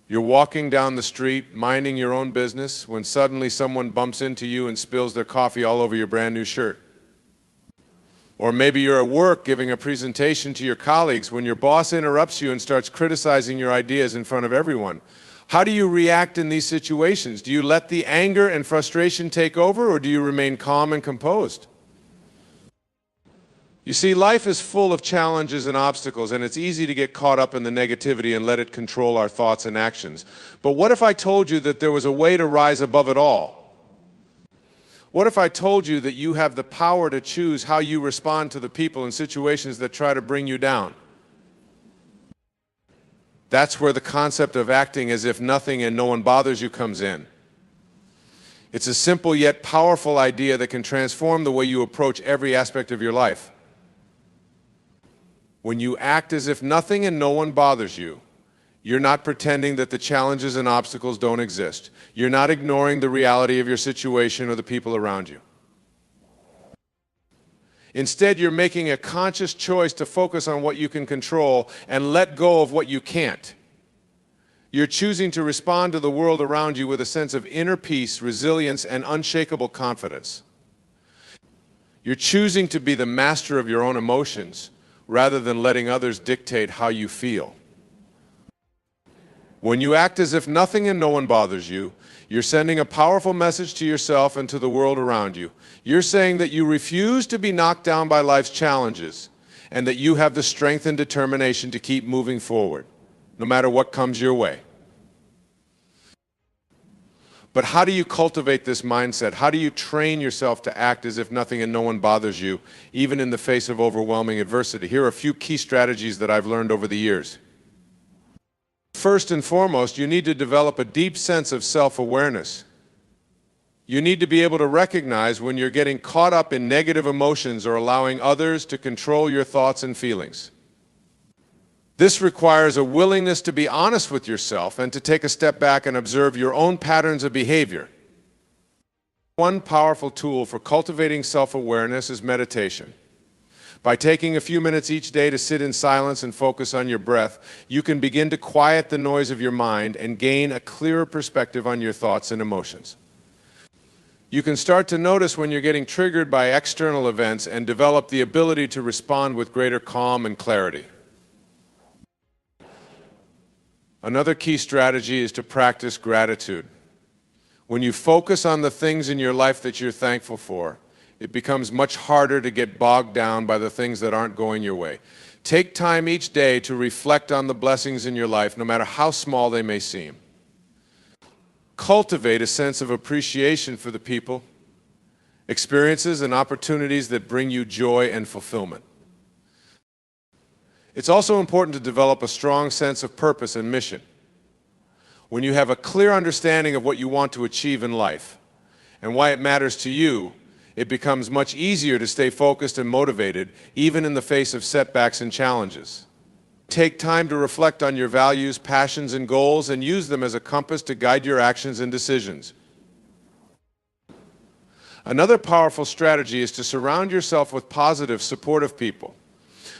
You're walking down the street, minding your own business, when suddenly someone bumps into you and spills their coffee all over your brand new shirt. Or maybe you're at work giving a presentation to your colleagues when your boss interrupts you and starts criticizing your ideas in front of everyone. How do you react in these situations? Do you let the anger and frustration take over, or do you remain calm and composed? You see, life is full of challenges and obstacles, and it's easy to get caught up in the negativity and let it control our thoughts and actions. But what if I told you that there was a way to rise above it all? What if I told you that you have the power to choose how you respond to the people and situations that try to bring you down? That's where the concept of acting as if nothing and no one bothers you comes in. It's a simple yet powerful idea that can transform the way you approach every aspect of your life. When you act as if nothing and no one bothers you, you're not pretending that the challenges and obstacles don't exist. You're not ignoring the reality of your situation or the people around you. Instead, you're making a conscious choice to focus on what you can control and let go of what you can't. You're choosing to respond to the world around you with a sense of inner peace, resilience, and unshakable confidence. You're choosing to be the master of your own emotions rather than letting others dictate how you feel. When you act as if nothing and no one bothers you, you're sending a powerful message to yourself and to the world around you. You're saying that you refuse to be knocked down by life's challenges and that you have the strength and determination to keep moving forward, no matter what comes your way. But how do you cultivate this mindset? How do you train yourself to act as if nothing and no one bothers you, even in the face of overwhelming adversity? Here are a few key strategies that I've learned over the years. First and foremost, you need to develop a deep sense of self-awareness. You need to be able to recognize when you're getting caught up in negative emotions or allowing others to control your thoughts and feelings. This requires a willingness to be honest with yourself and to take a step back and observe your own patterns of behavior. One powerful tool for cultivating self-awareness is meditation. By taking a few minutes each day to sit in silence and focus on your breath, you can begin to quiet the noise of your mind and gain a clearer perspective on your thoughts and emotions. You can start to notice when you're getting triggered by external events and develop the ability to respond with greater calm and clarity. Another key strategy is to practice gratitude. When you focus on the things in your life that you're thankful for, it becomes much harder to get bogged down by the things that aren't going your way. Take time each day to reflect on the blessings in your life, no matter how small they may seem. Cultivate a sense of appreciation for the people, experiences, and opportunities that bring you joy and fulfillment. It's also important to develop a strong sense of purpose and mission. When you have a clear understanding of what you want to achieve in life and why it matters to you, it becomes much easier to stay focused and motivated, even in the face of setbacks and challenges. Take time to reflect on your values, passions, and goals, and use them as a compass to guide your actions and decisions. Another powerful strategy is to surround yourself with positive, supportive people.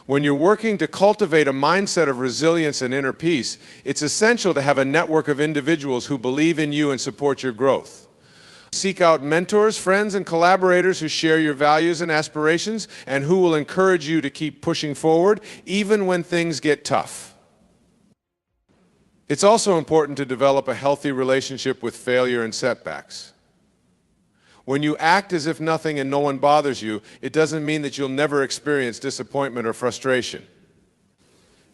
When you're working to cultivate a mindset of resilience and inner peace, it's essential to have a network of individuals who believe in you and support your growth. Seek out mentors, friends, and collaborators who share your values and aspirations and who will encourage you to keep pushing forward even when things get tough. It's also important to develop a healthy relationship with failure and setbacks. When you act as if nothing and no one bothers you, it doesn't mean that you'll never experience disappointment or frustration.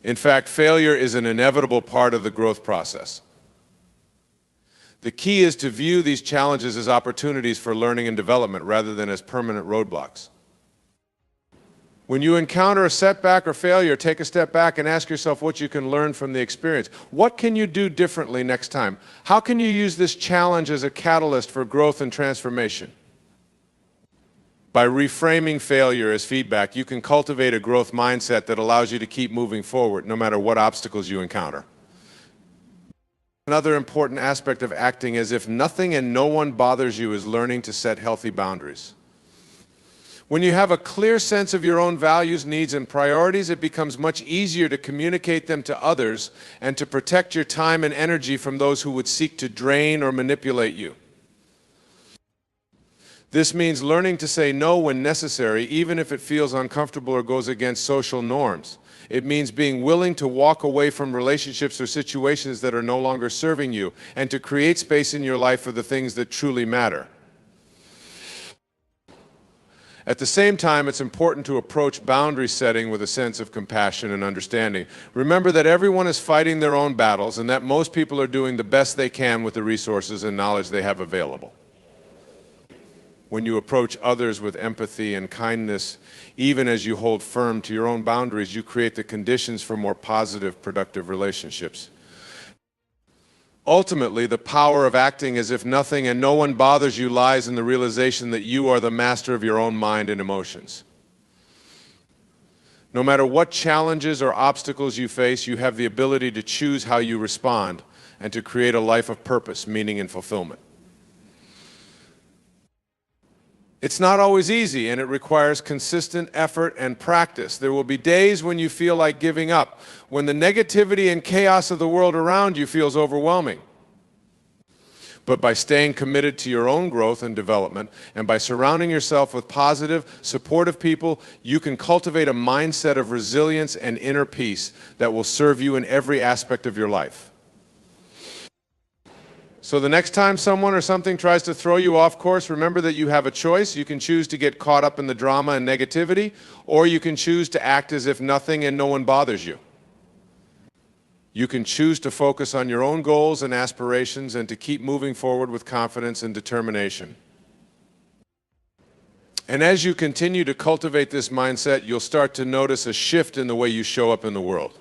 In fact, failure is an inevitable part of the growth process. The key is to view these challenges as opportunities for learning and development rather than as permanent roadblocks. When you encounter a setback or failure, take a step back and ask yourself what you can learn from the experience. What can you do differently next time? How can you use this challenge as a catalyst for growth and transformation? By reframing failure as feedback, you can cultivate a growth mindset that allows you to keep moving forward no matter what obstacles you encounter. Another important aspect of acting as if nothing and no one bothers you is learning to set healthy boundaries. When you have a clear sense of your own values, needs, and priorities, it becomes much easier to communicate them to others and to protect your time and energy from those who would seek to drain or manipulate you. This means learning to say no when necessary, even if it feels uncomfortable or goes against social norms. It means being willing to walk away from relationships or situations that are no longer serving you and to create space in your life for the things that truly matter. At the same time, it's important to approach boundary setting with a sense of compassion and understanding. Remember that everyone is fighting their own battles and that most people are doing the best they can with the resources and knowledge they have available. When you approach others with empathy and kindness, even as you hold firm to your own boundaries, you create the conditions for more positive, productive relationships. Ultimately, the power of acting as if nothing and no one bothers you lies in the realization that you are the master of your own mind and emotions. No matter what challenges or obstacles you face, you have the ability to choose how you respond and to create a life of purpose, meaning, and fulfillment. It's not always easy, and it requires consistent effort and practice. There will be days when you feel like giving up, when the negativity and chaos of the world around you feels overwhelming. But by staying committed to your own growth and development, and by surrounding yourself with positive, supportive people, you can cultivate a mindset of resilience and inner peace that will serve you in every aspect of your life. So the next time someone or something tries to throw you off course, remember that you have a choice. You can choose to get caught up in the drama and negativity, or you can choose to act as if nothing and no one bothers you. You can choose to focus on your own goals and aspirations and to keep moving forward with confidence and determination. And as you continue to cultivate this mindset, you'll start to notice a shift in the way you show up in the world.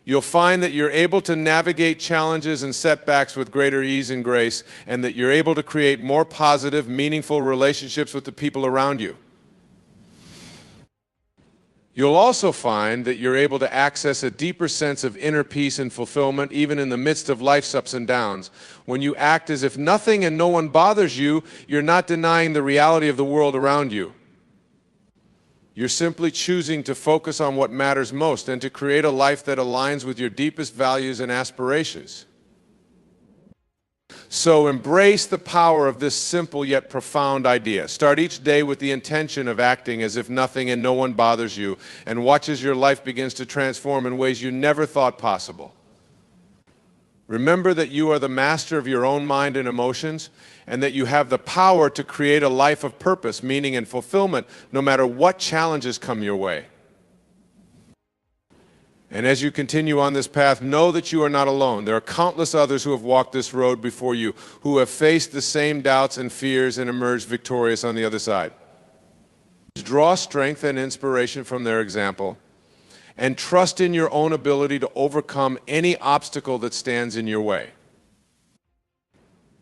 You'll find that you're able to navigate challenges and setbacks with greater ease and grace, and that you're able to create more positive, meaningful relationships with the people around you. You'll also find that you're able to access a deeper sense of inner peace and fulfillment, even in the midst of life's ups and downs. When you act as if nothing and no one bothers you, you're not denying the reality of the world around you. You're simply choosing to focus on what matters most and to create a life that aligns with your deepest values and aspirations. So embrace the power of this simple yet profound idea. Start each day with the intention of acting as if nothing and no one bothers you, and watch as your life begins to transform in ways you never thought possible. Remember that you are the master of your own mind and emotions, and that you have the power to create a life of purpose, meaning, and fulfillment, no matter what challenges come your way. And as you continue on this path, know that you are not alone. There are countless others who have walked this road before you, who have faced the same doubts and fears and emerged victorious on the other side. Draw strength and inspiration from their example, and trust in your own ability to overcome any obstacle that stands in your way.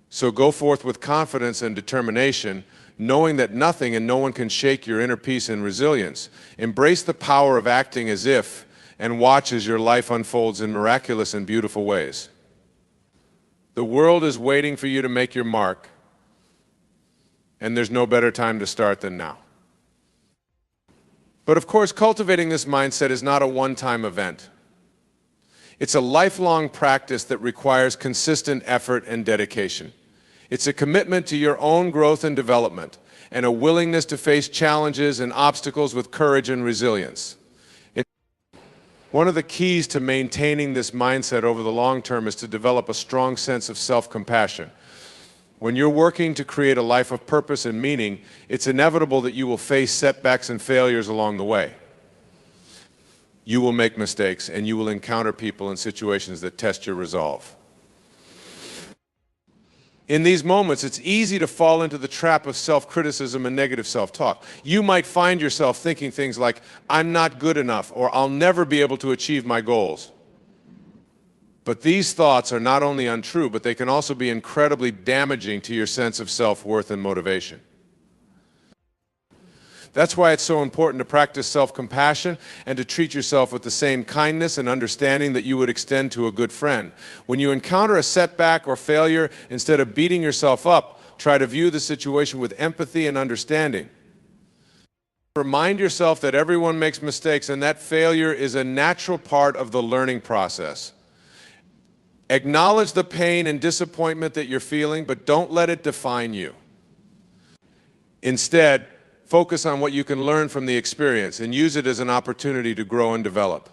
So go forth with confidence and determination, knowing that nothing and no one can shake your inner peace and resilience. Embrace the power of acting as if, and watch as your life unfolds in miraculous and beautiful ways. The world is waiting for you to make your mark, and there's no better time to start than now. But of course, cultivating this mindset is not a one-time event. It's a lifelong practice that requires consistent effort and dedication. It's a commitment to your own growth and development, and a willingness to face challenges and obstacles with courage and resilience. One of the keys to maintaining this mindset over the long term is to develop a strong sense of self-compassion. When you're working to create a life of purpose and meaning, it's inevitable that you will face setbacks and failures along the way. You will make mistakes, and you will encounter people and situations that test your resolve. In these moments, it's easy to fall into the trap of self-criticism and negative self-talk. You might find yourself thinking things like, "I'm not good enough," or "I'll never be able to achieve my goals." But these thoughts are not only untrue, but they can also be incredibly damaging to your sense of self-worth and motivation. That's why it's so important to practice self-compassion and to treat yourself with the same kindness and understanding that you would extend to a good friend. When you encounter a setback or failure, instead of beating yourself up, try to view the situation with empathy and understanding. Remind yourself that everyone makes mistakes and that failure is a natural part of the learning process. Acknowledge the pain and disappointment that you're feeling, but don't let it define you. Instead, focus on what you can learn from the experience and use it as an opportunity to grow and develop.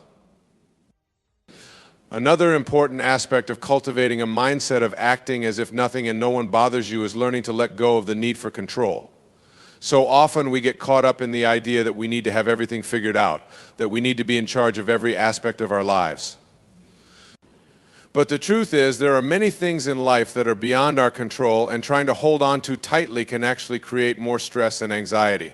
Another important aspect of cultivating a mindset of acting as if nothing and no one bothers you is learning to let go of the need for control. So often we get caught up in the idea that we need to have everything figured out, that we need to be in charge of every aspect of our lives. But the truth is, there are many things in life that are beyond our control, and trying to hold on too tightly can actually create more stress and anxiety.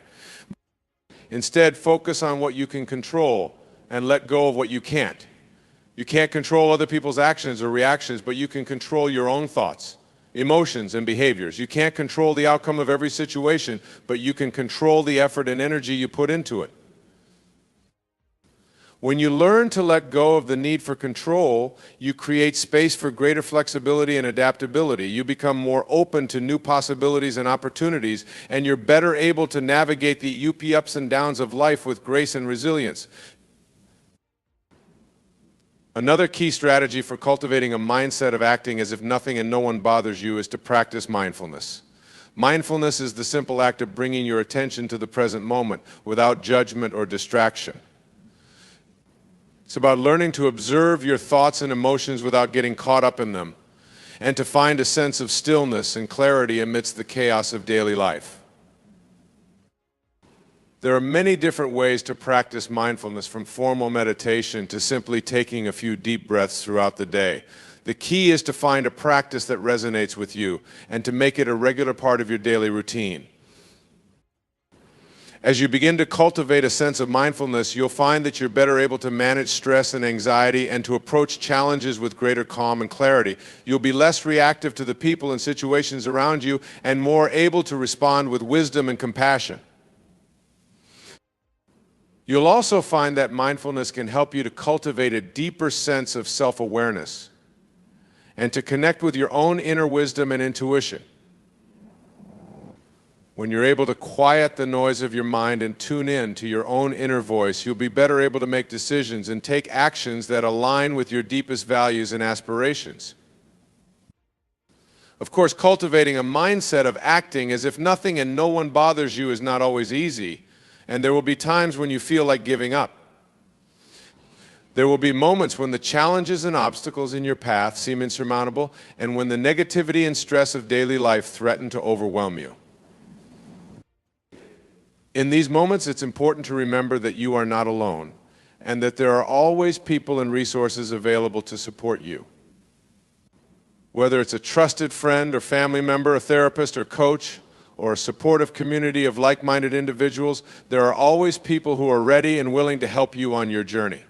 Instead, focus on what you can control and let go of what you can't. You can't control other people's actions or reactions, but you can control your own thoughts, emotions, and behaviors. You can't control the outcome of every situation, but you can control the effort and energy you put into it. When you learn to let go of the need for control, you create space for greater flexibility and adaptability. You become more open to new possibilities and opportunities, and you're better able to navigate the ups and downs of life with grace and resilience. Another key strategy for cultivating a mindset of acting as if nothing and no one bothers you is to practice mindfulness. Mindfulness is the simple act of bringing your attention to the present moment without judgment or distraction. It's about learning to observe your thoughts and emotions without getting caught up in them, and to find a sense of stillness and clarity amidst the chaos of daily life. There are many different ways to practice mindfulness, from formal meditation to simply taking a few deep breaths throughout the day. The key is to find a practice that resonates with you and to make it a regular part of your daily routine. As you begin to cultivate a sense of mindfulness, you'll find that you're better able to manage stress and anxiety and to approach challenges with greater calm and clarity. You'll be less reactive to the people and situations around you and more able to respond with wisdom and compassion. You'll also find that mindfulness can help you to cultivate a deeper sense of self-awareness and to connect with your own inner wisdom and intuition. When you're able to quiet the noise of your mind and tune in to your own inner voice, you'll be better able to make decisions and take actions that align with your deepest values and aspirations. Of course, cultivating a mindset of acting as if nothing and no one bothers you is not always easy. And there will be times when you feel like giving up. There will be moments when the challenges and obstacles in your path seem insurmountable, and when the negativity and stress of daily life threaten to overwhelm you. In these moments, it's important to remember that you are not alone, and that there are always people and resources available to support you. Whether it's a trusted friend or family member, a therapist or coach, or a supportive community of like-minded individuals, there are always people who are ready and willing to help you on your journey.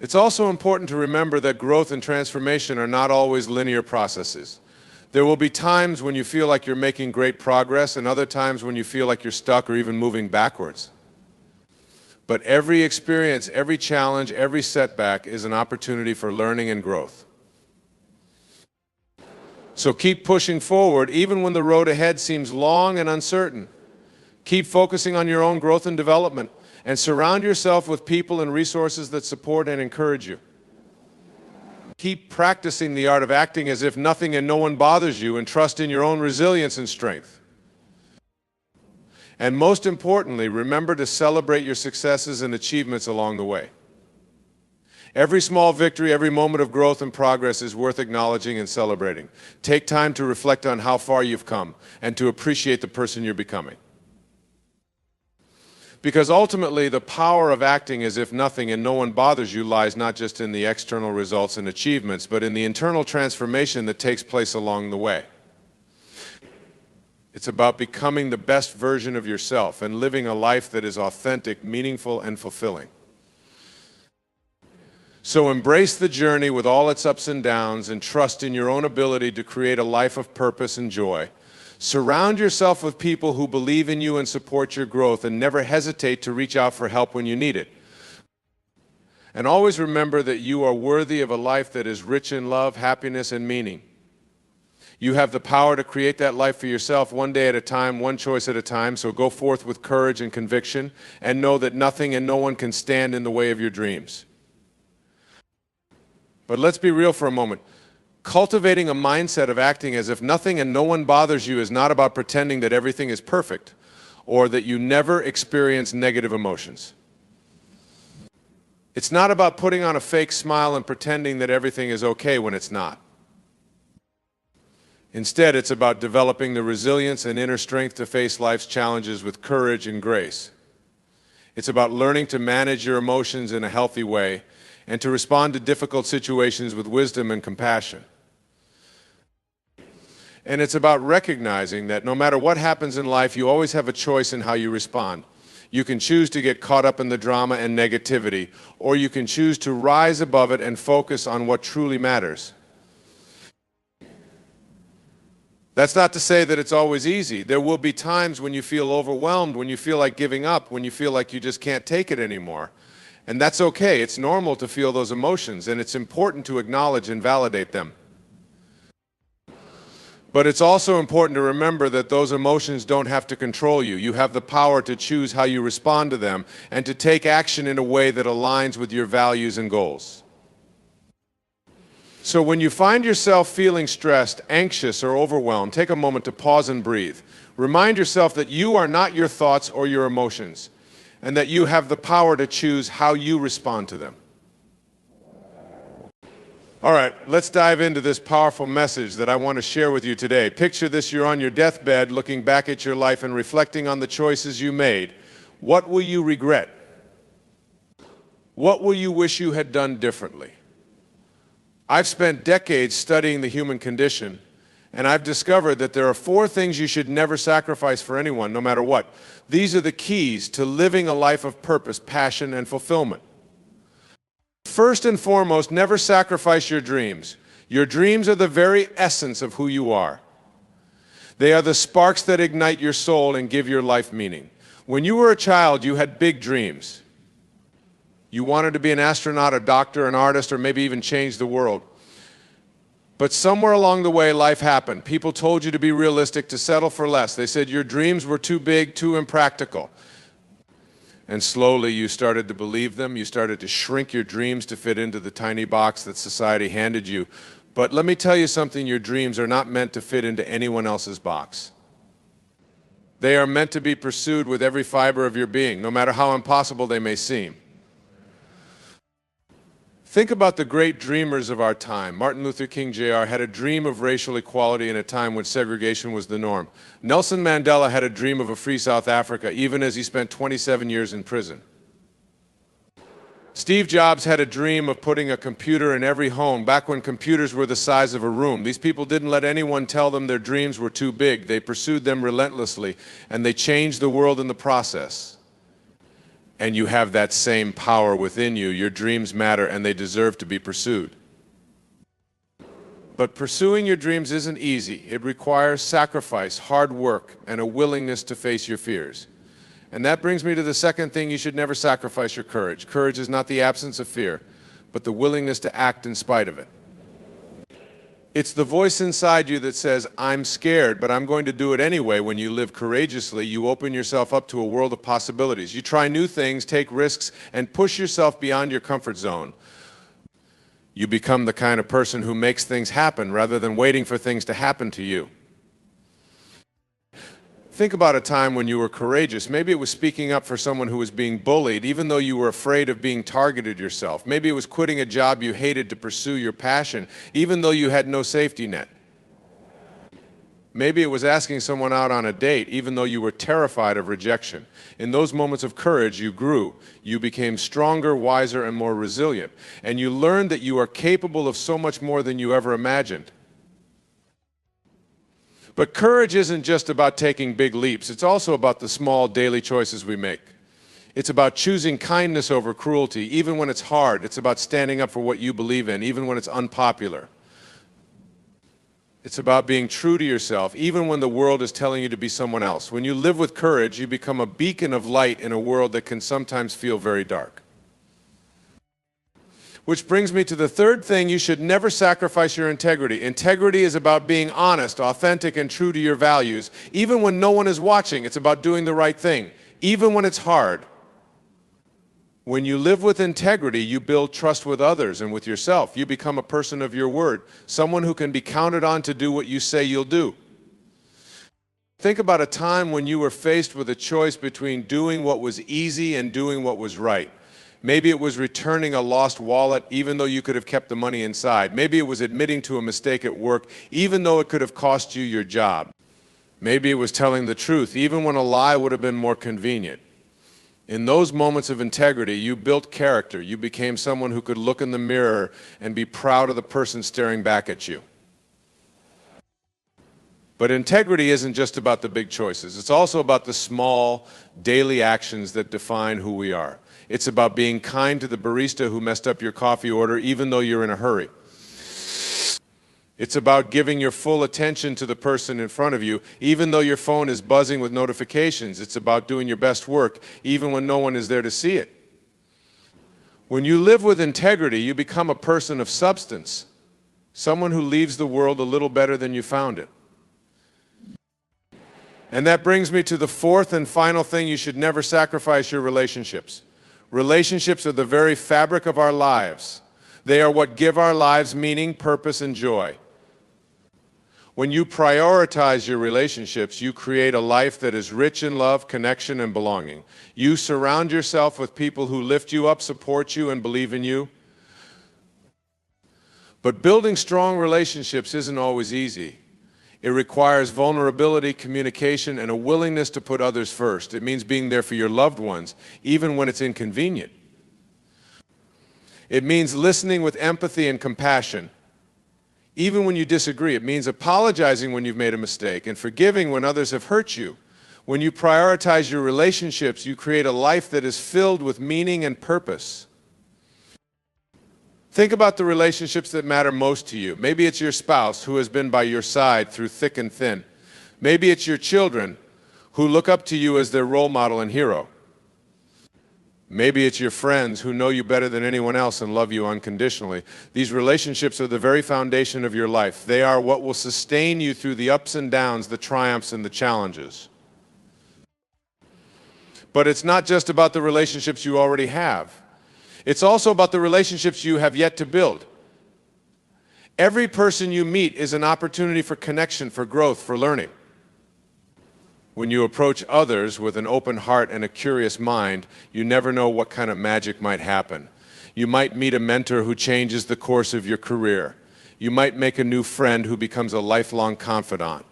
It's also important to remember that growth and transformation are not always linear processes. There will be times when you feel like you're making great progress and other times when you feel like you're stuck or even moving backwards. But every experience, every challenge, every setback is an opportunity for learning and growth. So keep pushing forward, even when the road ahead seems long and uncertain. Keep focusing on your own growth and development, and surround yourself with people and resources that support and encourage you. Keep practicing the art of acting as if nothing and no one bothers you, and trust in your own resilience and strength. And most importantly, remember to celebrate your successes and achievements along the way. Every small victory, every moment of growth and progress is worth acknowledging and celebrating. Take time to reflect on how far you've come and to appreciate the person you're becoming. Because ultimately, the power of acting as if nothing and no one bothers you lies not just in the external results and achievements, but in the internal transformation that takes place along the way. It's about becoming the best version of yourself and living a life that is authentic, meaningful, and fulfilling. So embrace the journey with all its ups and downs and trust in your own ability to create a life of purpose and joy. Surround yourself with people who believe in you and support your growth, and never hesitate to reach out for help when you need it. And always remember that you are worthy of a life that is rich in love, happiness, and meaning. You have the power to create that life for yourself one day at a time, one choice at a time, so go forth with courage and conviction and know that nothing and no one can stand in the way of your dreams. But let's be real for a moment. Cultivating a mindset of acting as if nothing and no one bothers you is not about pretending that everything is perfect or that you never experience negative emotions. It's not about putting on a fake smile and pretending that everything is okay when it's not. Instead, it's about developing the resilience and inner strength to face life's challenges with courage and grace. It's about learning to manage your emotions in a healthy way and to respond to difficult situations with wisdom and compassion. And it's about recognizing that no matter what happens in life, you always have a choice in how you respond. You can choose to get caught up in the drama and negativity, or you can choose to rise above it and focus on what truly matters. That's not to say that it's always easy. There will be times when you feel overwhelmed, when you feel like giving up, when you feel like you just can't take it anymore. And that's okay. It's normal to feel those emotions, and it's important to acknowledge and validate them. But it's also important to remember that those emotions don't have to control you. You have the power to choose how you respond to them and to take action in a way that aligns with your values and goals. So when you find yourself feeling stressed, anxious, or overwhelmed, take a moment to pause and breathe. Remind yourself that you are not your thoughts or your emotions, and that you have the power to choose how you respond to them. All right, let's dive into this powerful message that I want to share with you today. Picture this: you're on your deathbed looking back at your life and reflecting on the choices you made. What will you regret? What will you wish you had done differently? I've spent decades studying the human condition, and I've discovered that there are 4 things you should never sacrifice for anyone, no matter what. These are the keys to living a life of purpose, passion, and fulfillment. First and foremost, never sacrifice your dreams. Your dreams are the very essence of who you are. They are the sparks that ignite your soul and give your life meaning. When you were a child, you had big dreams. You wanted to be an astronaut, a doctor, an artist, or maybe even change the world. But somewhere along the way, life happened. People told you to be realistic, to settle for less. They said your dreams were too big, too impractical. And slowly you started to believe them. You started to shrink your dreams to fit into the tiny box that society handed you. But let me tell you something, your dreams are not meant to fit into anyone else's box. They are meant to be pursued with every fiber of your being, no matter how impossible they may seem. Think about the great dreamers of our time. Martin Luther King Jr. had a dream of racial equality in a time when segregation was the norm. Nelson Mandela had a dream of a free South Africa, even as he spent 27 years in prison. Steve Jobs had a dream of putting a computer in every home, back when computers were the size of a room. These people didn't let anyone tell them their dreams were too big. They pursued them relentlessly, and they changed the world in the process. And you have that same power within you. Your dreams matter, and they deserve to be pursued. But pursuing your dreams isn't easy. It requires sacrifice, hard work, and a willingness to face your fears. And that brings me to the second thing: you should never sacrifice your courage. Courage is not the absence of fear, but the willingness to act in spite of it. It's the voice inside you that says, I'm scared, but I'm going to do it anyway. When you live courageously, you open yourself up to a world of possibilities. You try new things, take risks, and push yourself beyond your comfort zone. You become the kind of person who makes things happen rather than waiting for things to happen to you. Think about a time when you were courageous. Maybe it was speaking up for someone who was being bullied, even though you were afraid of being targeted yourself. Maybe it was quitting a job you hated to pursue your passion, even though you had no safety net. Maybe it was asking someone out on a date, even though you were terrified of rejection. In those moments of courage, you grew. You became stronger, wiser, and more resilient. And you learned that you are capable of so much more than you ever imagined. But courage isn't just about taking big leaps. It's also about the small daily choices we make. It's about choosing kindness over cruelty, even when it's hard. It's about standing up for what you believe in, even when it's unpopular. It's about being true to yourself, even when the world is telling you to be someone else. When you live with courage, you become a beacon of light in a world that can sometimes feel very dark. Which brings me to the third thing: you should never sacrifice your integrity. Integrity is about being honest, authentic, and true to your values. Even when no one is watching, it's about doing the right thing, even when it's hard. When you live with integrity, you build trust with others and with yourself. You become a person of your word, someone who can be counted on to do what you say you'll do. Think about a time when you were faced with a choice between doing what was easy and doing what was right. Maybe it was returning a lost wallet even though you could have kept the money inside. Maybe it was admitting to a mistake at work even though it could have cost you your job. Maybe it was telling the truth even when a lie would have been more convenient. In those moments of integrity, you built character. You became someone who could look in the mirror and be proud of the person staring back at you. But integrity isn't just about the big choices. It's also about the small, daily actions that define who we are. It's about being kind to the barista who messed up your coffee order even though you're in a hurry. It's about giving your full attention to the person in front of you even though your phone is buzzing with notifications. It's about doing your best work even when no one is there to see it. When you live with integrity, you become a person of substance, someone who leaves the world a little better than you found it. And that brings me to the fourth and final thing: you should never sacrifice your relationships. Relationships are the very fabric of our lives. They are what give our lives meaning, purpose, and joy. When you prioritize your relationships, you create a life that is rich in love, connection, and belonging. You surround yourself with people who lift you up, support you, and believe in you. But building strong relationships isn't always easy. It requires vulnerability, communication, and a willingness to put others first. It means being there for your loved ones, even when it's inconvenient. It means listening with empathy and compassion, even when you disagree. It means apologizing when you've made a mistake and forgiving when others have hurt you. When you prioritize your relationships, you create a life that is filled with meaning and purpose. Think about the relationships that matter most to you. Maybe it's your spouse who has been by your side through thick and thin. Maybe it's your children who look up to you as their role model and hero. Maybe it's your friends who know you better than anyone else and love you unconditionally. These relationships are the very foundation of your life. They are what will sustain you through the ups and downs, the triumphs and the challenges. But it's not just about the relationships you already have. It's also about the relationships you have yet to build. Every person you meet is an opportunity for connection, for growth, for learning. When you approach others with an open heart and a curious mind, you never know what kind of magic might happen. You might meet a mentor who changes the course of your career. You might make a new friend who becomes a lifelong confidant.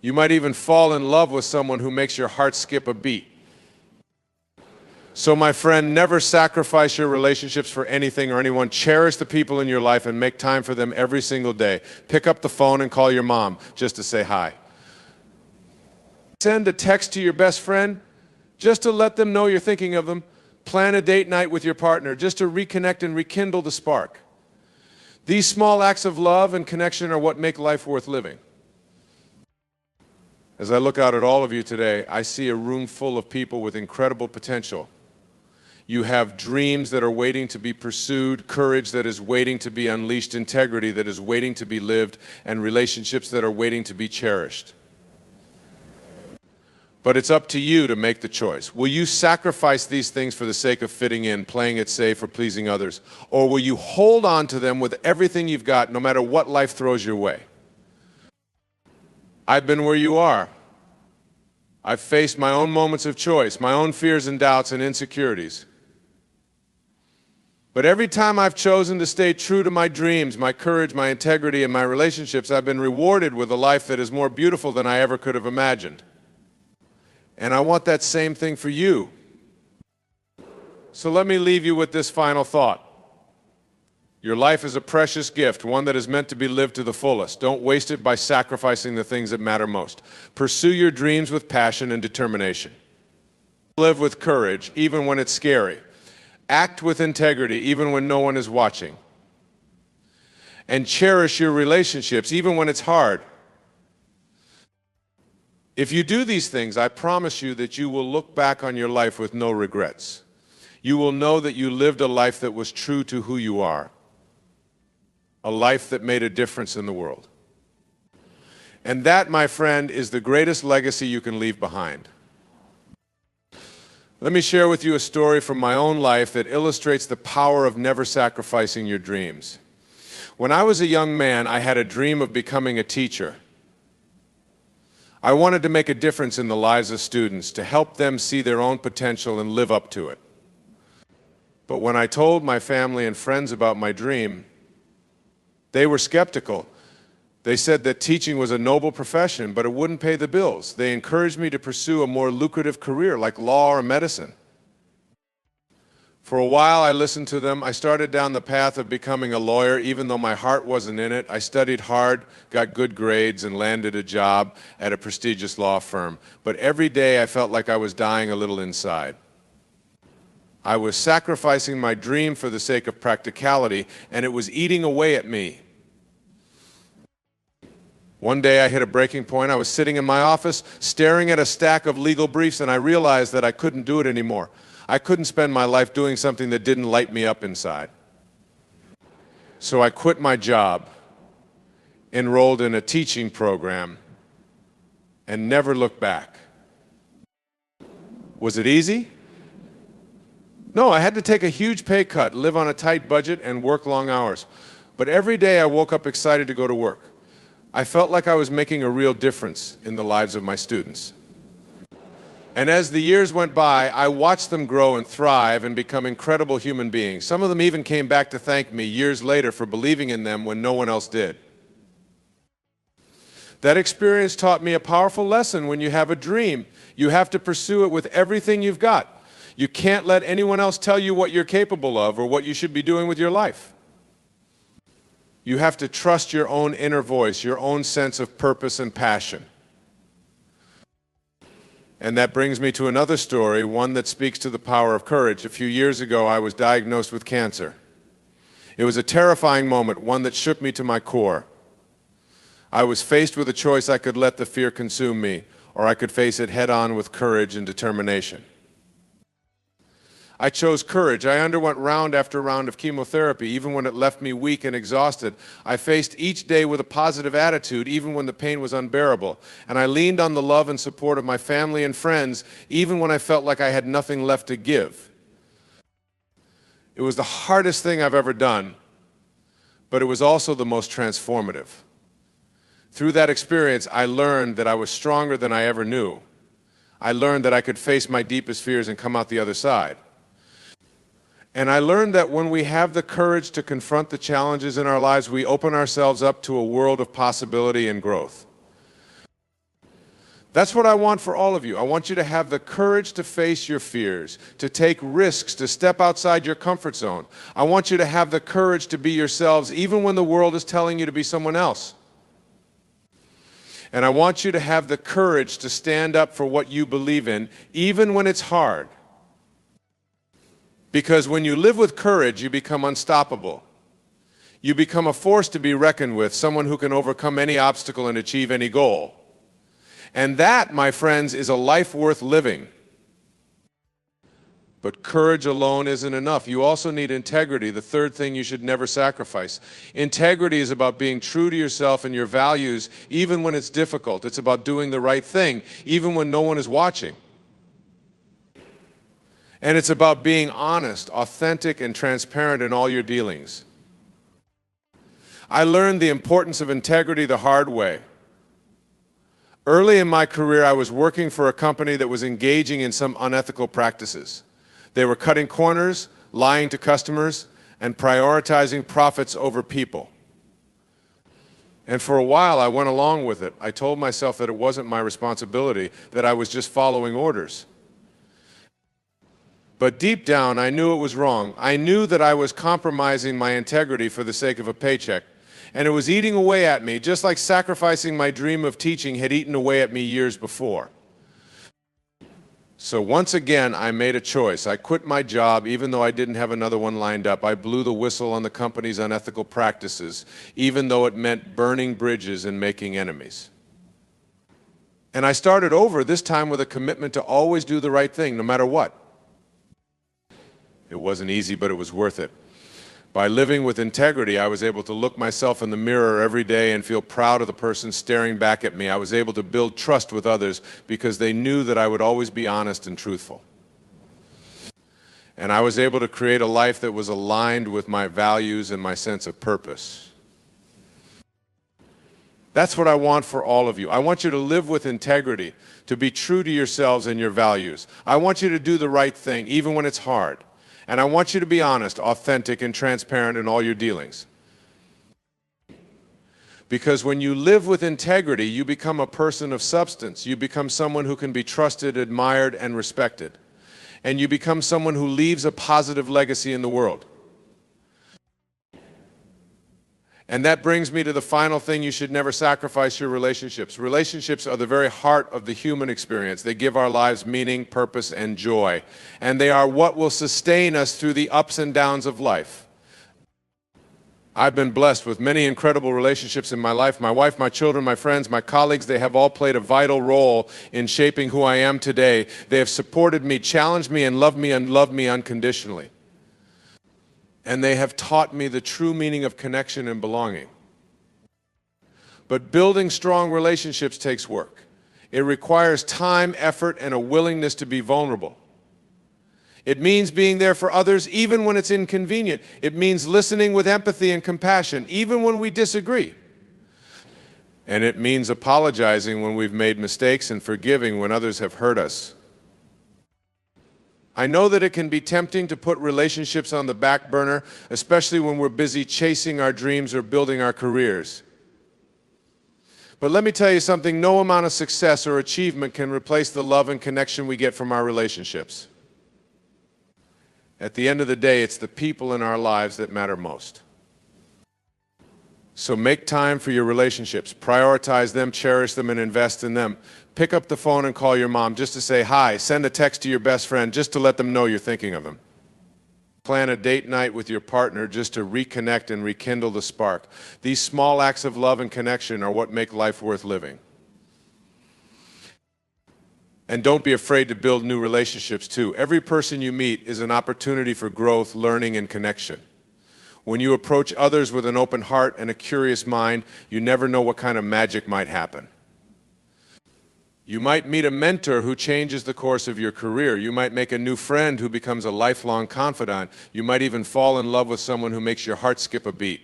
You might even fall in love with someone who makes your heart skip a beat. So, my friend, never sacrifice your relationships for anything or anyone. Cherish the people in your life and make time for them every single day. Pick up the phone and call your mom just to say hi. Send a text to your best friend just to let them know you're thinking of them. Plan a date night with your partner just to reconnect and rekindle the spark. These small acts of love and connection are what make life worth living. As I look out at all of you today, I see a room full of people with incredible potential. You have dreams that are waiting to be pursued, courage that is waiting to be unleashed, integrity that is waiting to be lived, and relationships that are waiting to be cherished. But it's up to you to make the choice. Will you sacrifice these things for the sake of fitting in, playing it safe, or pleasing others? Or will you hold on to them with everything you've got, no matter what life throws your way? I've been where you are. I've faced my own moments of choice, my own fears and doubts and insecurities. But every time I've chosen to stay true to my dreams, my courage, my integrity, and my relationships, I've been rewarded with a life that is more beautiful than I ever could have imagined. And I want that same thing for you. So let me leave you with this final thought. Your life is a precious gift, one that is meant to be lived to the fullest. Don't waste it by sacrificing the things that matter most. Pursue your dreams with passion and determination. Live with courage, even when it's scary. Act with integrity, even when no one is watching. And cherish your relationships, even when it's hard. If you do these things, I promise you that you will look back on your life with no regrets. You will know that you lived a life that was true to who you are, a life that made a difference in the world. And that, my friend, is the greatest legacy you can leave behind. Let me share with you a story from my own life that illustrates the power of never sacrificing your dreams. When I was a young man, I had a dream of becoming a teacher. I wanted to make a difference in the lives of students, to help them see their own potential and live up to it. But when I told my family and friends about my dream, they were skeptical. They said that teaching was a noble profession, but it wouldn't pay the bills. They encouraged me to pursue a more lucrative career like law or medicine. For a while, I listened to them. I started down the path of becoming a lawyer, even though my heart wasn't in it. I studied hard, got good grades, and landed a job at a prestigious law firm. But every day, I felt like I was dying a little inside. I was sacrificing my dream for the sake of practicality, and it was eating away at me. One day I hit a breaking point. I was sitting in my office, staring at a stack of legal briefs, and I realized that I couldn't do it anymore. I couldn't spend my life doing something that didn't light me up inside. So I quit my job, enrolled in a teaching program, and never looked back. Was it easy? No, I had to take a huge pay cut, live on a tight budget, and work long hours. But every day I woke up excited to go to work. I felt like I was making a real difference in the lives of my students. And as the years went by, I watched them grow and thrive and become incredible human beings. Some of them even came back to thank me years later for believing in them when no one else did. That experience taught me a powerful lesson. When you have a dream, you have to pursue it with everything you've got. You can't let anyone else tell you what you're capable of or what you should be doing with your life. You have to trust your own inner voice, your own sense of purpose and passion. And that brings me to another story, one that speaks to the power of courage. A few years ago, I was diagnosed with cancer. It was a terrifying moment, one that shook me to my core. I was faced with a choice. I could let the fear consume me, or I could face it head-on with courage and determination. I chose courage. I underwent round after round of chemotherapy, even when it left me weak and exhausted. I faced each day with a positive attitude, even when the pain was unbearable. And I leaned on the love and support of my family and friends, even when I felt like I had nothing left to give. It was the hardest thing I've ever done, but it was also the most transformative. Through that experience, I learned that I was stronger than I ever knew. I learned that I could face my deepest fears and come out the other side. And I learned that when we have the courage to confront the challenges in our lives, we open ourselves up to a world of possibility and growth. That's what I want for all of you. I want you to have the courage to face your fears, to take risks, to step outside your comfort zone. I want you to have the courage to be yourselves, even when the world is telling you to be someone else. And I want you to have the courage to stand up for what you believe in, even when it's hard. Because when you live with courage, you become unstoppable. You become a force to be reckoned with, someone who can overcome any obstacle and achieve any goal. And that, my friends, is a life worth living. But courage alone isn't enough. You also need integrity, the third thing you should never sacrifice. Integrity is about being true to yourself and your values, even when it's difficult. It's about doing the right thing, even when no one is watching. And it's about being honest, authentic, and transparent in all your dealings. I learned the importance of integrity the hard way. Early in my career, I was working for a company that was engaging in some unethical practices. They were cutting corners, lying to customers, and prioritizing profits over people. And for a while, I went along with it. I told myself that it wasn't my responsibility, that I was just following orders. But deep down, I knew it was wrong. I knew that I was compromising my integrity for the sake of a paycheck. And it was eating away at me, just like sacrificing my dream of teaching had eaten away at me years before. So once again, I made a choice. I quit my job, even though I didn't have another one lined up. I blew the whistle on the company's unethical practices, even though it meant burning bridges and making enemies. And I started over, this time with a commitment to always do the right thing, no matter what. It wasn't easy, but it was worth it. By living with integrity, I was able to look myself in the mirror every day and feel proud of the person staring back at me. I was able to build trust with others because they knew that I would always be honest and truthful. And I was able to create a life that was aligned with my values and my sense of purpose. That's what I want for all of you. I want you to live with integrity, to be true to yourselves and your values. I want you to do the right thing, even when it's hard. And I want you to be honest, authentic, and transparent in all your dealings. Because when you live with integrity, you become a person of substance. You become someone who can be trusted, admired, and respected. And you become someone who leaves a positive legacy in the world. And that brings me to the final thing: you should never sacrifice your relationships. Relationships are the very heart of the human experience. They give our lives meaning, purpose, and joy. And they are what will sustain us through the ups and downs of life. I've been blessed with many incredible relationships in my life. My wife, my children, my friends, my colleagues, they have all played a vital role in shaping who I am today. They have supported me, challenged me, and loved me unconditionally. And they have taught me the true meaning of connection and belonging. But building strong relationships takes work. It requires time, effort, and a willingness to be vulnerable. It means being there for others even when it's inconvenient. It means listening with empathy and compassion even when we disagree. And it means apologizing when we've made mistakes and forgiving when others have hurt us. I know that it can be tempting to put relationships on the back burner, especially when we're busy chasing our dreams or building our careers. But let me tell you something: no amount of success or achievement can replace the love and connection we get from our relationships. At the end of the day, it's the people in our lives that matter most. So make time for your relationships. Prioritize them, cherish them, and invest in them. Pick up the phone and call your mom just to say hi. Send a text to your best friend just to let them know you're thinking of them. Plan a date night with your partner just to reconnect and rekindle the spark. These small acts of love and connection are what make life worth living. And don't be afraid to build new relationships too. Every person you meet is an opportunity for growth, learning, and connection. When you approach others with an open heart and a curious mind, you never know what kind of magic might happen. You might meet a mentor who changes the course of your career. You might make a new friend who becomes a lifelong confidant. You might even fall in love with someone who makes your heart skip a beat.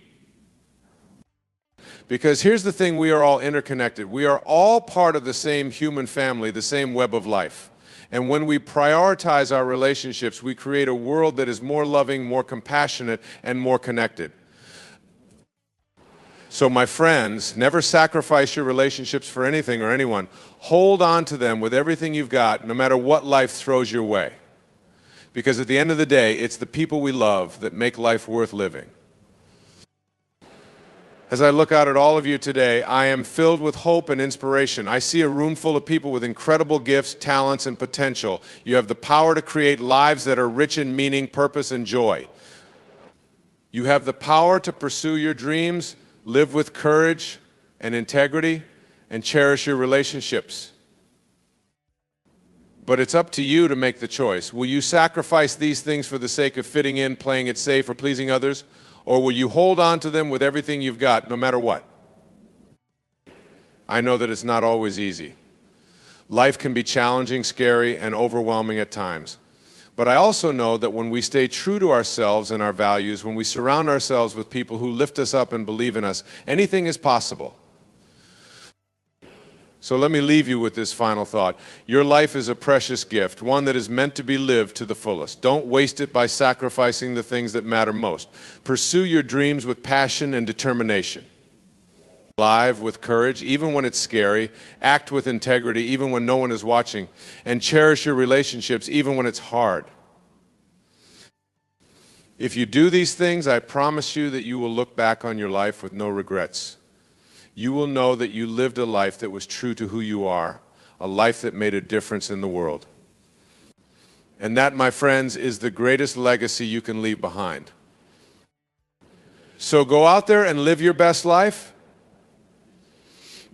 Because here's the thing: we are all interconnected. We are all part of the same human family, the same web of life. And when we prioritize our relationships, we create a world that is more loving, more compassionate, and more connected. So my friends, never sacrifice your relationships for anything or anyone. Hold on to them with everything you've got, no matter what life throws your way. Because at the end of the day, it's the people we love that make life worth living. As I look out at all of you today, I am filled with hope and inspiration. I see a room full of people with incredible gifts, talents, and potential. You have the power to create lives that are rich in meaning, purpose, and joy. You have the power to pursue your dreams, live with courage and integrity, and cherish your relationships. But it's up to you to make the choice. Will you sacrifice these things for the sake of fitting in, playing it safe, or pleasing others? Or will you hold on to them with everything you've got, no matter what? I know that it's not always easy. Life can be challenging, scary, and overwhelming at times. But I also know that when we stay true to ourselves and our values, when we surround ourselves with people who lift us up and believe in us, anything is possible. So let me leave you with this final thought. Your life is a precious gift, one that is meant to be lived to the fullest. Don't waste it by sacrificing the things that matter most. Pursue your dreams with passion and determination. Live with courage, even when it's scary. Act with integrity, even when no one is watching. And cherish your relationships, even when it's hard. If you do these things, I promise you that you will look back on your life with no regrets. You will know that you lived a life that was true to who you are, a life that made a difference in the world. And that, my friends, is the greatest legacy you can leave behind. So go out there and live your best life.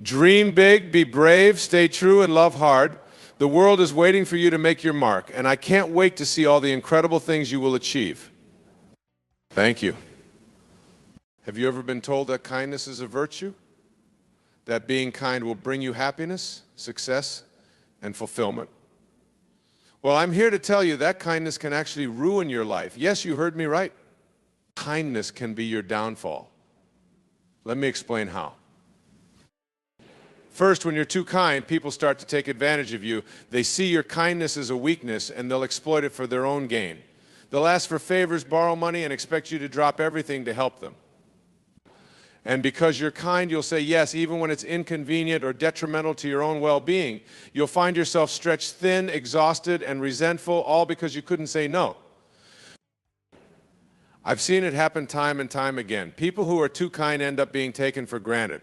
Dream big, be brave, stay true, and love hard. The world is waiting for you to make your mark, and I can't wait to see all the incredible things you will achieve. Thank you. Have you ever been told that kindness is a virtue? That being kind will bring you happiness, success, and fulfillment? Well, I'm here to tell you that kindness can actually ruin your life. Yes, you heard me right. Kindness can be your downfall. Let me explain how. First, when you're too kind, people start to take advantage of you. They see your kindness as a weakness, and they'll exploit it for their own gain. They'll ask for favors, borrow money, and expect you to drop everything to help them. And because you're kind, you'll say yes, even when it's inconvenient or detrimental to your own well-being. You'll find yourself stretched thin, exhausted, and resentful, all because you couldn't say no. I've seen it happen time and time again. People who are too kind end up being taken for granted.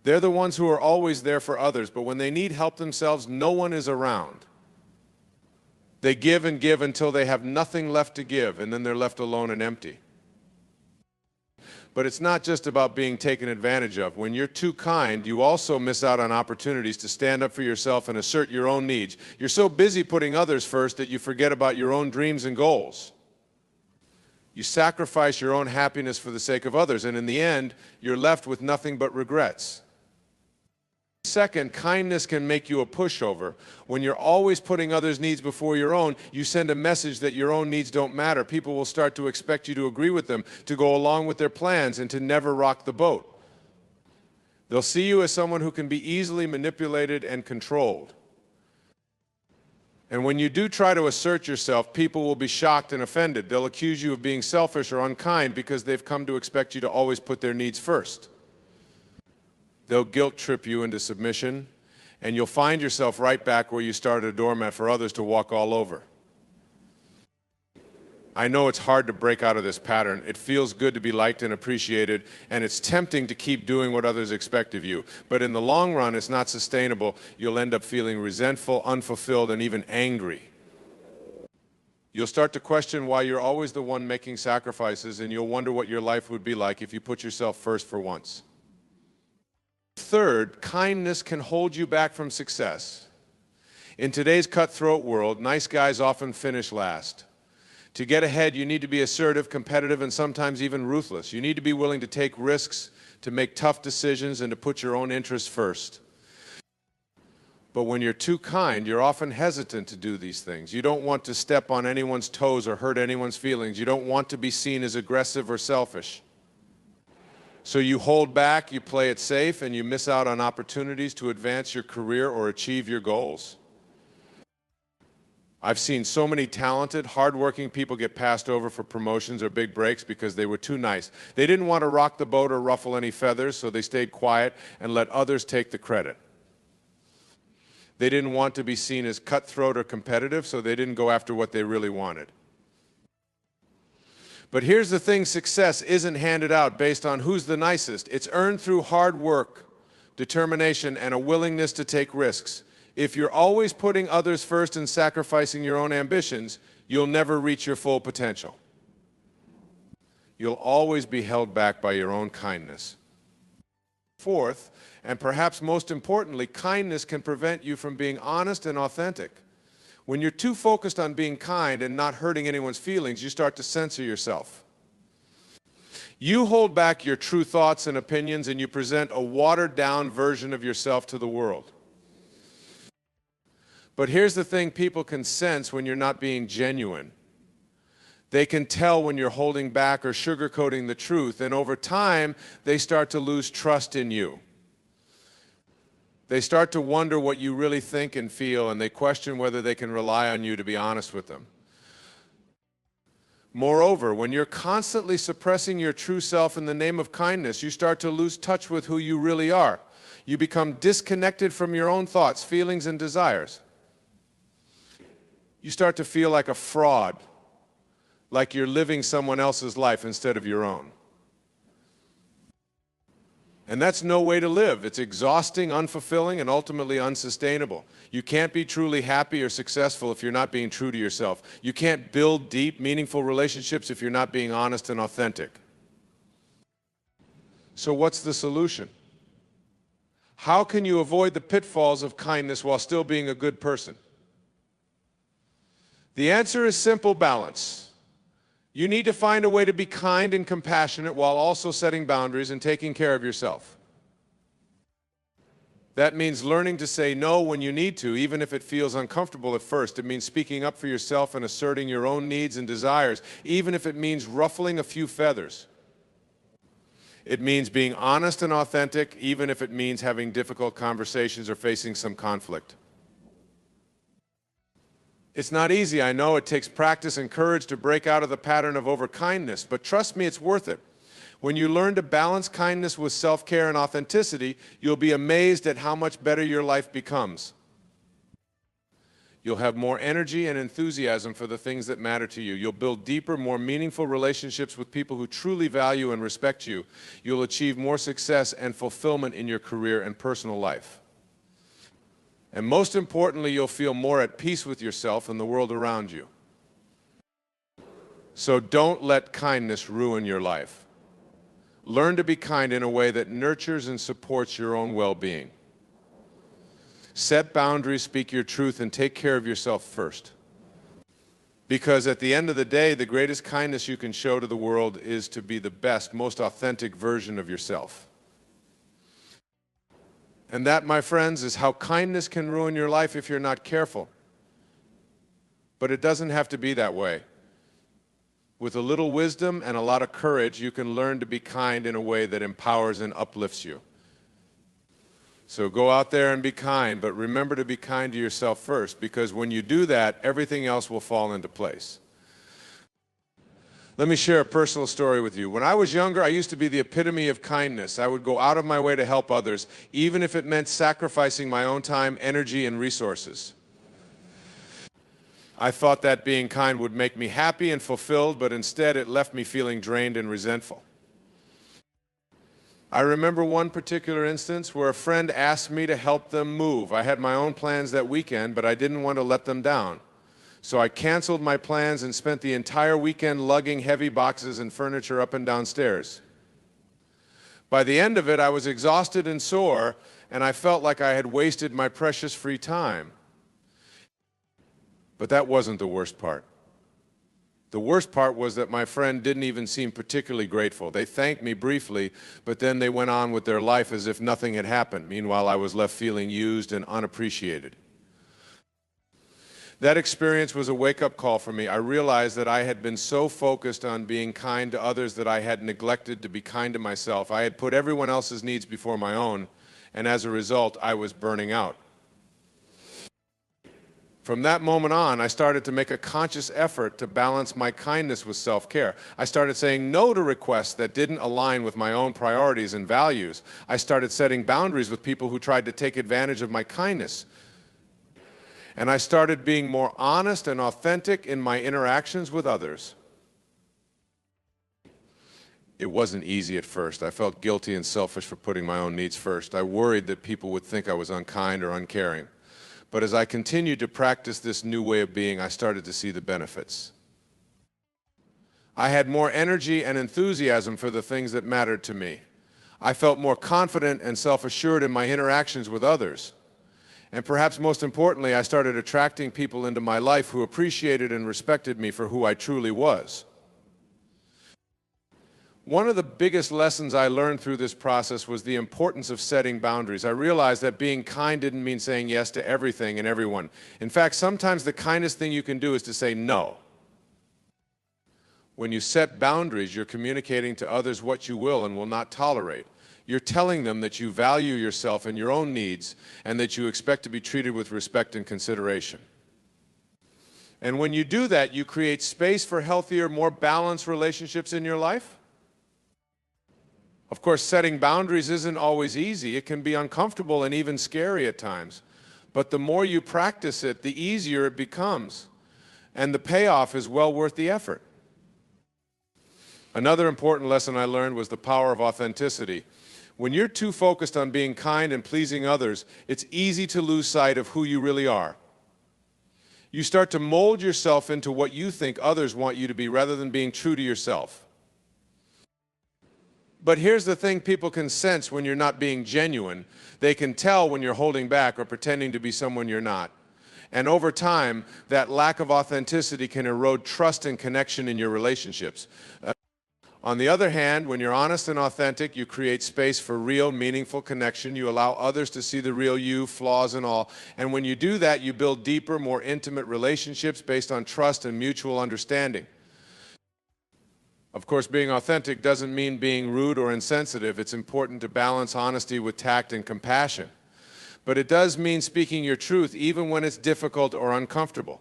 They're the ones who are always there for others, but when they need help themselves, no one is around. They give and give until they have nothing left to give, and then they're left alone and empty. But it's not just about being taken advantage of. When you're too kind, you also miss out on opportunities to stand up for yourself and assert your own needs. You're so busy putting others first that you forget about your own dreams and goals. You sacrifice your own happiness for the sake of others, and in the end, you're left with nothing but regrets. Second, kindness can make you a pushover. When you're always putting others' needs before your own, you send a message that your own needs don't matter. People will start to expect you to agree with them, to go along with their plans, and to never rock the boat. They'll see you as someone who can be easily manipulated and controlled. And when you do try to assert yourself, people will be shocked and offended. They'll accuse you of being selfish or unkind because they've come to expect you to always put their needs first. They'll guilt trip you into submission, and you'll find yourself right back where you started, a doormat for others to walk all over. I know it's hard to break out of this pattern. It feels good to be liked and appreciated, and it's tempting to keep doing what others expect of you. But in the long run, it's not sustainable. You'll end up feeling resentful, unfulfilled, and even angry. You'll start to question why you're always the one making sacrifices, and you'll wonder what your life would be like if you put yourself first for once. Third, kindness can hold you back from success. In today's cutthroat world, nice guys often finish last. To get ahead, you need to be assertive, competitive, and sometimes even ruthless. You need to be willing to take risks, to make tough decisions, and to put your own interests first. But when you're too kind, you're often hesitant to do these things. You don't want to step on anyone's toes or hurt anyone's feelings. You don't want to be seen as aggressive or selfish. So you hold back, you play it safe, and you miss out on opportunities to advance your career or achieve your goals. I've seen so many talented, hardworking people get passed over for promotions or big breaks because they were too nice. They didn't want to rock the boat or ruffle any feathers, so they stayed quiet and let others take the credit. They didn't want to be seen as cutthroat or competitive, so they didn't go after what they really wanted. But here's the thing, success isn't handed out based on who's the nicest. It's earned through hard work, determination, and a willingness to take risks. If you're always putting others first and sacrificing your own ambitions, you'll never reach your full potential. You'll always be held back by your own kindness. Fourth, and perhaps most importantly, kindness can prevent you from being honest and authentic. When you're too focused on being kind and not hurting anyone's feelings, you start to censor yourself. You hold back your true thoughts and opinions, and you present a watered-down version of yourself to the world. But here's the thing people can sense when you're not being genuine. They can tell when you're holding back or sugarcoating the truth, and over time, they start to lose trust in you. They start to wonder what you really think and feel, and they question whether they can rely on you to be honest with them. Moreover, when you're constantly suppressing your true self in the name of kindness, you start to lose touch with who you really are. You become disconnected from your own thoughts, feelings, and desires. You start to feel like a fraud, like you're living someone else's life instead of your own. And that's no way to live. It's exhausting, unfulfilling, and ultimately unsustainable. You can't be truly happy or successful if you're not being true to yourself. You can't build deep, meaningful relationships if you're not being honest and authentic. So what's the solution? How can you avoid the pitfalls of kindness while still being a good person? The answer is simple: balance. You need to find a way to be kind and compassionate while also setting boundaries and taking care of yourself. That means learning to say no when you need to, even if it feels uncomfortable at first. It means speaking up for yourself and asserting your own needs and desires, even if it means ruffling a few feathers. It means being honest and authentic, even if it means having difficult conversations or facing some conflict. It's not easy, I know. It takes practice and courage to break out of the pattern of overkindness, but trust me, it's worth it. When you learn to balance kindness with self-care and authenticity, you'll be amazed at how much better your life becomes. You'll have more energy and enthusiasm for the things that matter to you. You'll build deeper, more meaningful relationships with people who truly value and respect you. You'll achieve more success and fulfillment in your career and personal life. And most importantly, you'll feel more at peace with yourself and the world around you. So don't let kindness ruin your life. Learn to be kind in a way that nurtures and supports your own well-being. Set boundaries, speak your truth, and take care of yourself first. Because at the end of the day, the greatest kindness you can show to the world is to be the best, most authentic version of yourself. And that, my friends, is how kindness can ruin your life if you're not careful. But it doesn't have to be that way. With a little wisdom and a lot of courage, you can learn to be kind in a way that empowers and uplifts you. So go out there and be kind, but remember to be kind to yourself first, because when you do that, everything else will fall into place. Let me share a personal story with you. When I was younger, I used to be the epitome of kindness. I would go out of my way to help others, even if it meant sacrificing my own time, energy, and resources. I thought that being kind would make me happy and fulfilled, but instead it left me feeling drained and resentful. I remember one particular instance where a friend asked me to help them move. I had my own plans that weekend, but I didn't want to let them down. So I canceled my plans and spent the entire weekend lugging heavy boxes and furniture up and down stairs. By the end of it, I was exhausted and sore, and I felt like I had wasted my precious free time. But that wasn't the worst part. The worst part was that my friend didn't even seem particularly grateful. They thanked me briefly, but then they went on with their life as if nothing had happened. Meanwhile, I was left feeling used and unappreciated. That experience was a wake-up call for me. I realized that I had been so focused on being kind to others that I had neglected to be kind to myself. I had put everyone else's needs before my own, and as a result, I was burning out. From that moment on, I started to make a conscious effort to balance my kindness with self-care. I started saying no to requests that didn't align with my own priorities and values. I started setting boundaries with people who tried to take advantage of my kindness. And I started being more honest and authentic in my interactions with others. It wasn't easy at first. I felt guilty and selfish for putting my own needs first. I worried that people would think I was unkind or uncaring. But as I continued to practice this new way of being, I started to see the benefits. I had more energy and enthusiasm for the things that mattered to me. I felt more confident and self-assured in my interactions with others. And perhaps most importantly, I started attracting people into my life who appreciated and respected me for who I truly was. One of the biggest lessons I learned through this process was the importance of setting boundaries. I realized that being kind didn't mean saying yes to everything and everyone. In fact, sometimes the kindest thing you can do is to say no. When you set boundaries, you're communicating to others what you will and will not tolerate. You're telling them that you value yourself and your own needs, and that you expect to be treated with respect and consideration. And when you do that, you create space for healthier, more balanced relationships in your life. Of course, setting boundaries isn't always easy. It can be uncomfortable and even scary at times. But the more you practice it, the easier it becomes. And the payoff is well worth the effort. Another important lesson I learned was the power of authenticity. When you're too focused on being kind and pleasing others, it's easy to lose sight of who you really are. You start to mold yourself into what you think others want you to be rather than being true to yourself. But here's the thing people can sense when you're not being genuine. They can tell when you're holding back or pretending to be someone you're not. And over time, that lack of authenticity can erode trust and connection in your relationships. On the other hand, when you're honest and authentic, you create space for real, meaningful connection. You allow others to see the real you, flaws and all. And when you do that, you build deeper, more intimate relationships based on trust and mutual understanding. Of course, being authentic doesn't mean being rude or insensitive. It's important to balance honesty with tact and compassion. But it does mean speaking your truth even when it's difficult or uncomfortable.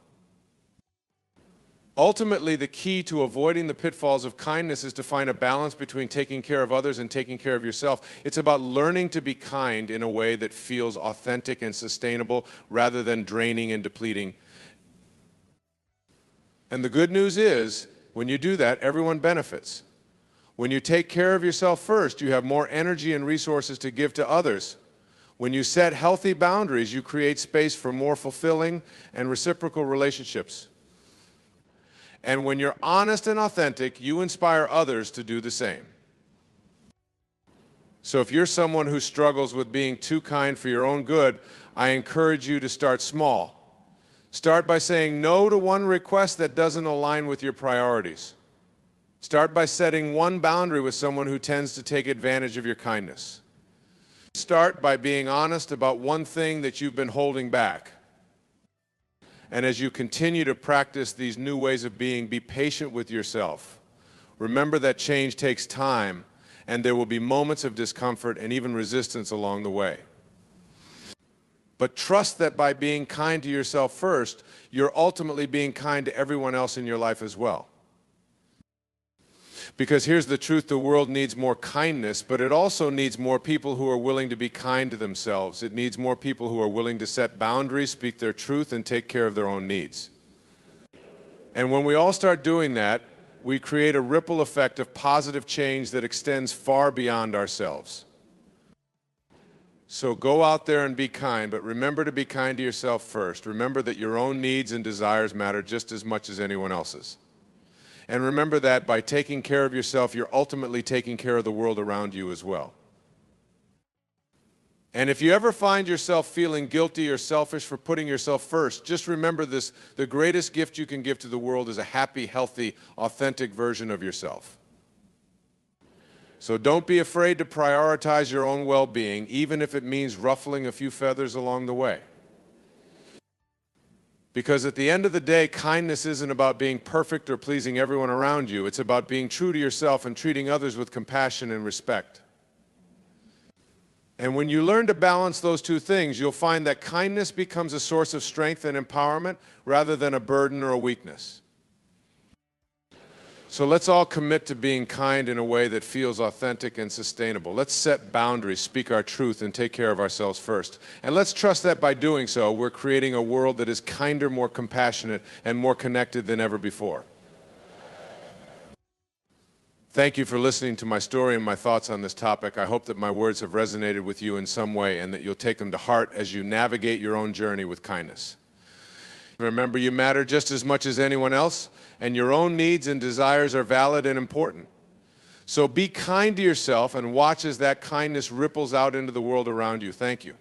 Ultimately, the key to avoiding the pitfalls of kindness is to find a balance between taking care of others and taking care of yourself. It's about learning to be kind in a way that feels authentic and sustainable rather than draining and depleting. And the good news is, when you do that, everyone benefits. When you take care of yourself first, you have more energy and resources to give to others. When you set healthy boundaries, you create space for more fulfilling and reciprocal relationships. And when you're honest and authentic, you inspire others to do the same. So if you're someone who struggles with being too kind for your own good, I encourage you to start small. Start by saying no to one request that doesn't align with your priorities. Start by setting one boundary with someone who tends to take advantage of your kindness. Start by being honest about one thing that you've been holding back. And as you continue to practice these new ways of being, be patient with yourself. Remember that change takes time, and there will be moments of discomfort and even resistance along the way. But trust that by being kind to yourself first, you're ultimately being kind to everyone else in your life as well. Because here's the truth, the world needs more kindness, but it also needs more people who are willing to be kind to themselves. It needs more people who are willing to set boundaries, speak their truth, and take care of their own needs. And when we all start doing that, we create a ripple effect of positive change that extends far beyond ourselves. So go out there and be kind, but remember to be kind to yourself first. Remember that your own needs and desires matter just as much as anyone else's. And remember that by taking care of yourself, you're ultimately taking care of the world around you as well. And if you ever find yourself feeling guilty or selfish for putting yourself first, just remember this: the greatest gift you can give to the world is a happy, healthy, authentic version of yourself. So don't be afraid to prioritize your own well-being, even if it means ruffling a few feathers along the way. Because at the end of the day, kindness isn't about being perfect or pleasing everyone around you. It's about being true to yourself and treating others with compassion and respect. And when you learn to balance those two things, you'll find that kindness becomes a source of strength and empowerment rather than a burden or a weakness. So let's all commit to being kind in a way that feels authentic and sustainable. Let's set boundaries, speak our truth, and take care of ourselves first. And let's trust that by doing so, we're creating a world that is kinder, more compassionate, and more connected than ever before. Thank you for listening to my story and my thoughts on this topic. I hope that my words have resonated with you in some way and that you'll take them to heart as you navigate your own journey with kindness. Remember, you matter just as much as anyone else, and your own needs and desires are valid and important. So be kind to yourself and watch as that kindness ripples out into the world around you. Thank you.